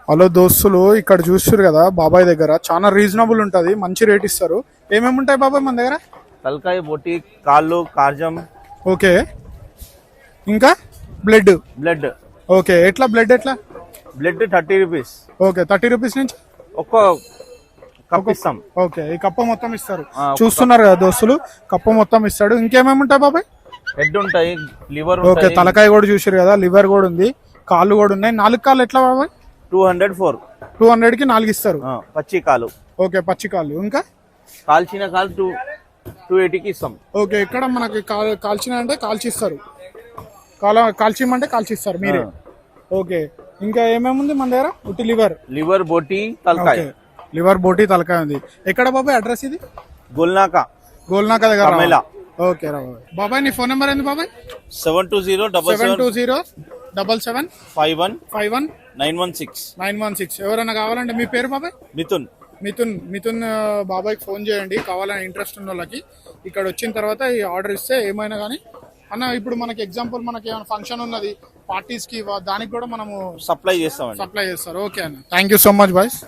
Hello దోస్తులు, ఇక్కడ చూస్తారు కదా బాబాయ్ దగ్గర చాలా రీజనబుల్ ఉంటుంది, మంచి రేట్ ఇస్తారు. ఏమేమి ఉంటాయి బాబాయ్ మన దగ్గర? తలకాయ, బొట్టి, కాళ్ళు, కార్జం. ఓకే, ఇంకా బ్లడ్. బ్లడ్ ఓకే, ఎట్లా బ్లడ్? ఎట్లా బ్లడ్ 30 రూపీస్. ఓకే, 30 రూపీస్ నుంచి ఒక్క కప్ ఇస్తాం. ఓకే, ఈ కప్ప మొత్తం ఇస్తారు. చూస్తున్నారు కదా దోస్తులు, కప్ప మొత్తం ఇస్తాడు. ఇంకేమేమి ఉంటాయి బాబాయ్? హెడ్ ఉంటాయి, లివర్. ఓకే, తలకాయ కూడా చూసారు కదా, లివర్ కూడా ఉంది, కాళ్ళు కూడా ఉన్నాయి. 4 కాళ్ళు ఎట్లా బాబాయ్? 204. 200 కి 4 ఇస్తారు. పచ్చి కాలు. ఓకే, పచ్చి కాళ్ళు. ఇంకా కాల్చిన కాలు 280కి ఇస్తాం. ఓకే, ఇక్కడ మనకి కాల్చిన అంటే కాల్చిస్తారు, కాల్చిమంటే కాల్చిస్తారు మీరే. ఓకే, ఇంకా ఏమేమి ఉంది మన దగ్గర? ఉట్టి లివర్, బోటి, తలకాయ. లివర్, బోటి, తలకాయ ఉంది. ఎక్కడ బాబాయ్ అడ్రస్ ఇది? గోల్నాక దగ్గర. ఓకే రా బాబాయ్, నీ ఫోన్ నెంబర్ ఏంది బాబాయ్? 720-720-51-916. ఎవరైనా కావాలంటే మీ పేరు బాబాయ్? మిథున్ బాబాయ్కి ఫోన్ చేయండి కావాలని ఇంట్రెస్ట్ ఉన్న వాళ్ళకి. ఇక్కడ వచ్చిన తర్వాత ఈ ఆర్డర్ ఇస్తే ఏమైనా కానీ అన్న, ఇప్పుడు మనకి ఎగ్జాంపుల్ మనకి ఏమైనా ఫంక్షన్ ఉన్నది, పార్టీస్ కి, దానికి కూడా మనము సప్లై చేస్తాం. ఓకే అన్న, thank you so much boys.